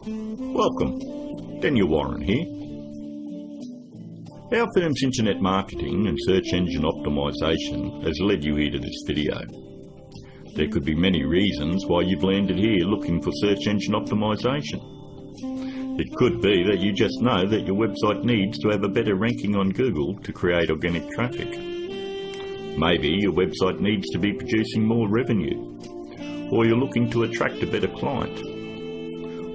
Welcome, Daniel Warren here. Our firm's internet marketing and search engine optimisation has led you here to this video. There could be many reasons why you've landed here looking for search engine optimisation. It could be that you just know that your website needs to have a better ranking on Google to create organic traffic. Maybe your website needs to be producing more revenue, or you're looking to attract a better client,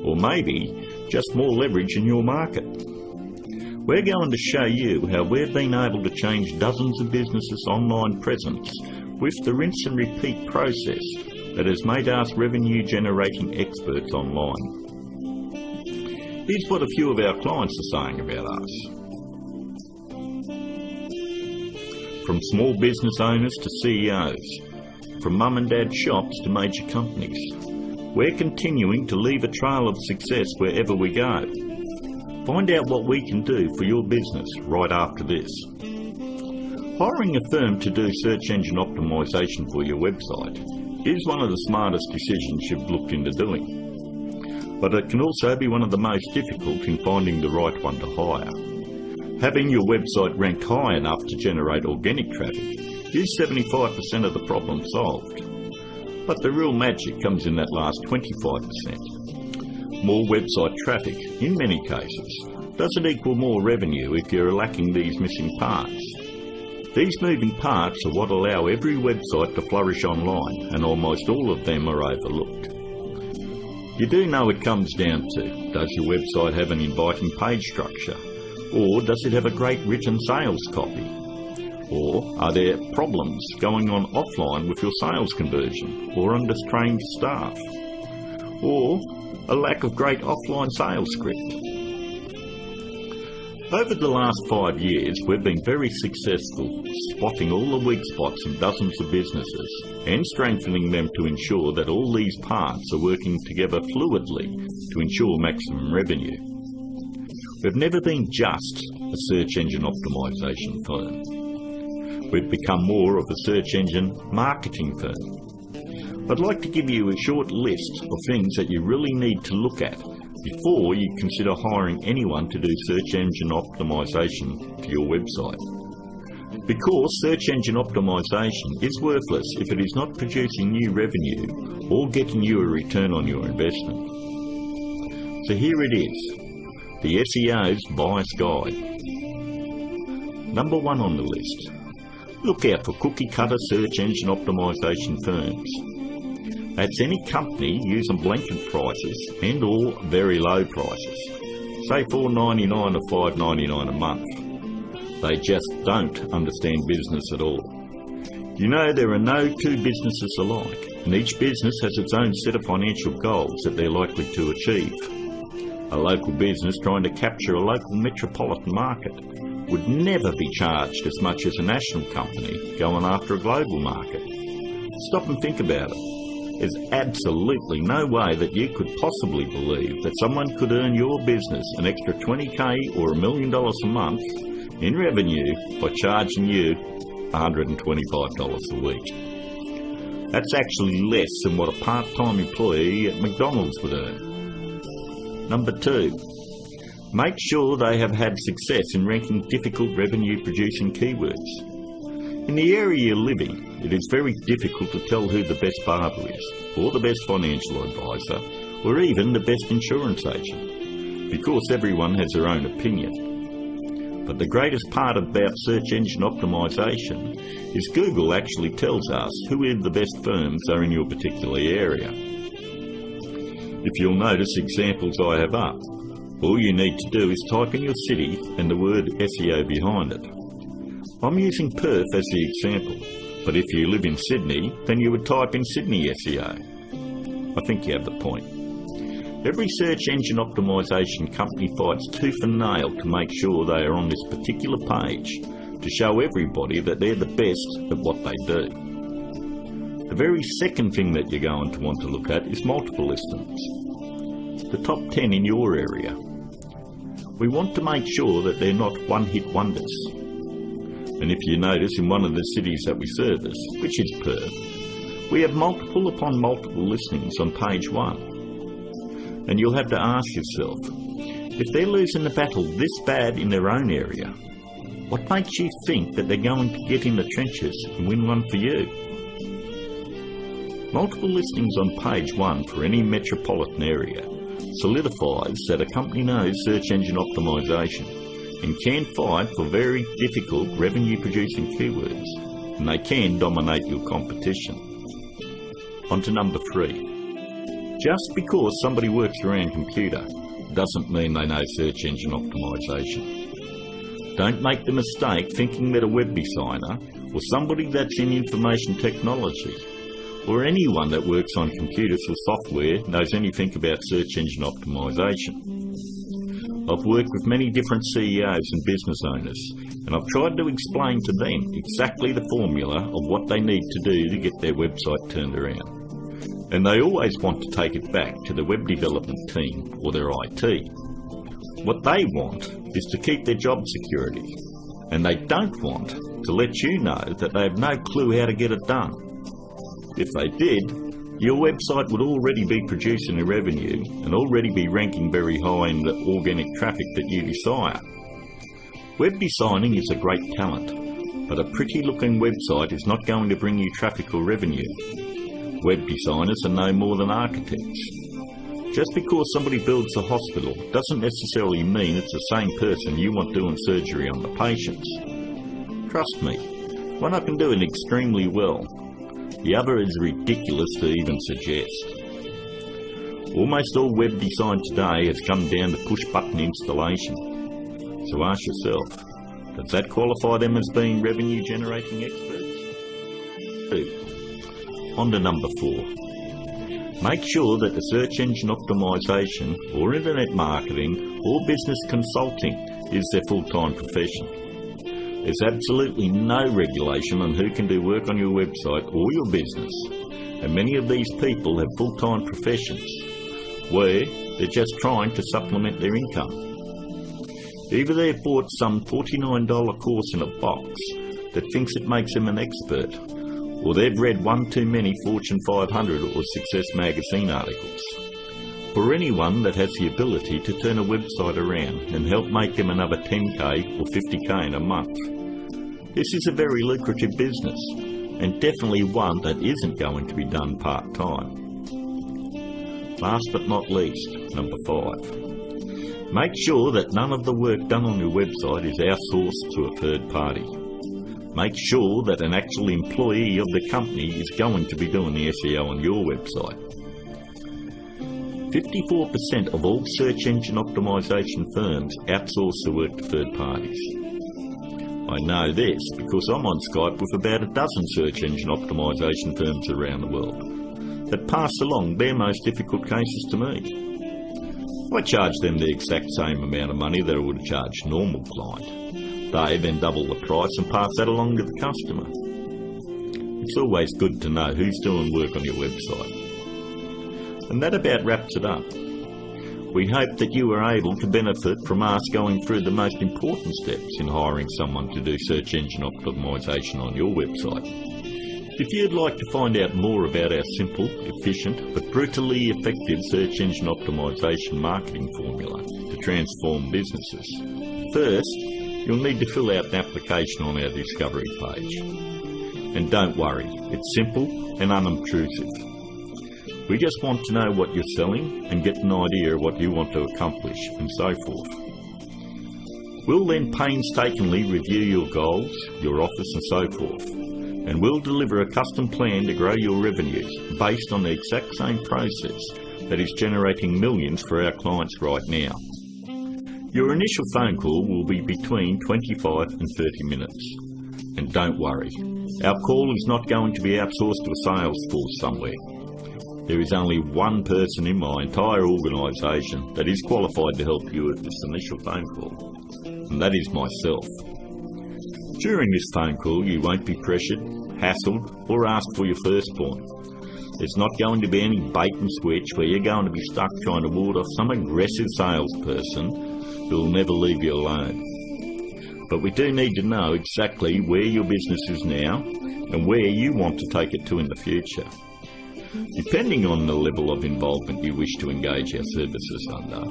or maybe just more leverage in your market. We're going to show you how we've been able to change dozens of businesses' online presence with the rinse and repeat process that has made us revenue generating experts online. Here's what a few of our clients are saying about us. From small business owners to CEOs, from mum and dad shops to major companies, we're continuing to leave a trail of success wherever we go. Find out what we can do for your business right after this. Hiring a firm to do search engine optimisation for your website is one of the smartest decisions you've looked into doing. But it can also be one of the most difficult in finding the right one to hire. Having your website rank high enough to generate organic traffic is 75% of the problem solved. But the real magic comes in that last 25%. More website traffic, in many cases, doesn't equal more revenue if you're lacking these missing parts. These moving parts are what allow every website to flourish online, and almost all of them are overlooked. You do know it comes down to, does your website have an inviting page structure? Or does it have a great written sales copy? Or are there problems going on offline with your sales conversion, or undertrained staff? Or a lack of great offline sales script? Over the last 5 years, we've been very successful spotting all the weak spots in dozens of businesses and strengthening them to ensure that all these parts are working together fluidly to ensure maximum revenue. We've never been just a search engine optimisation firm. We've become more of a search engine marketing firm. I'd like to give you a short list of things that you really need to look at before you consider hiring anyone to do search engine optimisation for your website. Because search engine optimisation is worthless if it is not producing new revenue or getting you a return on your investment. So here it is, the SEO's Buyer's Guide. Number 1 on the list. Look out for cookie-cutter search engine optimisation firms. That's any company using blanket prices and or very low prices, say $4.99 or $5.99 a month. They just don't understand business at all. You know, there are no two businesses alike, and each business has its own set of financial goals that they're likely to achieve. A local business trying to capture a local metropolitan market would never be charged as much as a national company going after a global market. Stop and think about it. There's absolutely no way that you could possibly believe that someone could earn your business an extra $20,000 or $1 million a month in revenue by charging you $125 a week. That's actually less than what a part-time employee at McDonald's would earn. Number 2. Make sure they have had success in ranking difficult revenue-producing keywords. In the area you're living, it is very difficult to tell who the best barber is, or the best financial advisor, or even the best insurance agent, because everyone has their own opinion. But the greatest part about search engine optimisation is Google actually tells us who the best firms are in your particular area. If you'll notice examples I have up, all you need to do is type in your city and the word SEO behind it. I'm using Perth as the example, but if you live in Sydney, then you would type in Sydney SEO. I think you have the point. Every search engine optimisation company fights tooth and nail to make sure they are on this particular page to show everybody that they're the best at what they do. The very second thing that you're going to want to look at is multiple listings. The top 10 in your area. We want to make sure that they're not one-hit wonders. And if you notice, in one of the cities that we service, which is Perth, we have multiple upon multiple listings on page 1. And you'll have to ask yourself, if they're losing the battle this bad in their own area, what makes you think that they're going to get in the trenches and win one for you? Multiple listings on page 1 for any metropolitan area solidifies that a company knows search engine optimisation and can fight for very difficult revenue-producing keywords, and they can dominate your competition. On to number 3. Just because somebody works around computer doesn't mean they know search engine optimisation. Don't make the mistake thinking that a web designer or somebody that's in information technology or anyone that works on computers or software knows anything about search engine optimisation. I've worked with many different CEOs and business owners, and I've tried to explain to them exactly the formula of what they need to do to get their website turned around. And they always want to take it back to the web development team or their IT. What they want is to keep their job security, and they don't want to let you know that they have no clue how to get it done. If they did, your website would already be producing a revenue and already be ranking very high in the organic traffic that you desire. Web designing is a great talent, but a pretty looking website is not going to bring you traffic or revenue. Web designers are no more than architects. Just because somebody builds a hospital doesn't necessarily mean it's the same person you want doing surgery on the patients. Trust me, one I can do it extremely well. The other is ridiculous to even suggest. Almost all web design today has come down to push-button installation. So ask yourself, does that qualify them as being revenue-generating experts? 2. On to number 4. Make sure that the search engine optimisation or internet marketing or business consulting is their full-time profession. There's absolutely no regulation on who can do work on your website or your business, and many of these people have full-time professions where they're just trying to supplement their income. Either they've bought some $49 course in a box that thinks it makes them an expert, or they've read one too many Fortune 500 or Success magazine articles. For anyone that has the ability to turn a website around and help make them another 10k or 50k in a month, this is a very lucrative business, and definitely one that isn't going to be done part-time. Last but not least, number 5. Make sure that none of the work done on your website is outsourced to a third party. Make sure that an actual employee of the company is going to be doing the SEO on your website. 54% of all search engine optimisation firms outsource the work to third parties. I know this because I'm on Skype with about a dozen search engine optimisation firms around the world that pass along their most difficult cases to me. I charge them the exact same amount of money that I would charge a normal client. They then double the price and pass that along to the customer. It's always good to know who's doing work on your website. And that about wraps it up. We hope that you are able to benefit from us going through the most important steps in hiring someone to do search engine optimisation on your website. If you'd like to find out more about our simple, efficient but brutally effective search engine optimisation marketing formula to transform businesses, first you'll need to fill out an application on our discovery page. And don't worry, it's simple and unobtrusive. We just want to know what you're selling and get an idea of what you want to accomplish and so forth. We'll then painstakingly review your goals, your offers and so forth, and we'll deliver a custom plan to grow your revenues based on the exact same process that is generating millions for our clients right now. Your initial phone call will be between 25 and 30 minutes. And don't worry, our call is not going to be outsourced to a sales force somewhere. There is only one person in my entire organisation that is qualified to help you with this initial phone call, and that is myself. During this phone call you won't be pressured, hassled or asked for your firstborn. There's not going to be any bait and switch where you're going to be stuck trying to ward off some aggressive salesperson who will never leave you alone. But we do need to know exactly where your business is now and where you want to take it to in the future. Depending on the level of involvement you wish to engage our services under,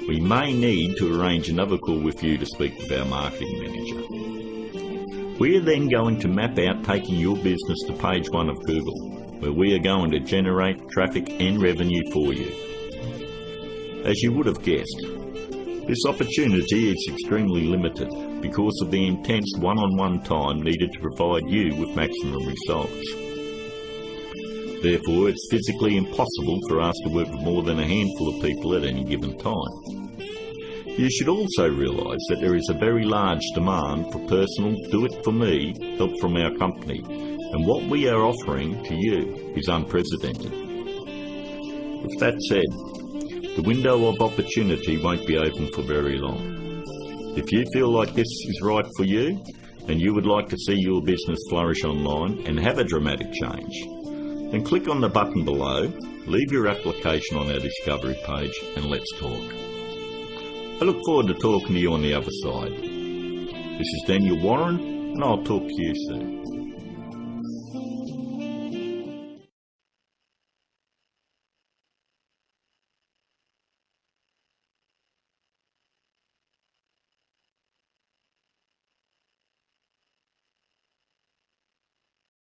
we may need to arrange another call with you to speak with our marketing manager. We are then going to map out taking your business to page 1 of Google, where we are going to generate traffic and revenue for you. As you would have guessed, this opportunity is extremely limited because of the intense one-on-one time needed to provide you with maximum results. Therefore, it's physically impossible for us to work with more than a handful of people at any given time. You should also realise that there is a very large demand for personal do-it-for-me help from our company, and what we are offering to you is unprecedented. With that said, the window of opportunity won't be open for very long. If you feel like this is right for you, and you would like to see your business flourish online and have a dramatic change, then click on the button below, leave your application on our discovery page, and let's talk. I look forward to talking to you on the other side. This is Daniel Warren, and I'll talk to you soon.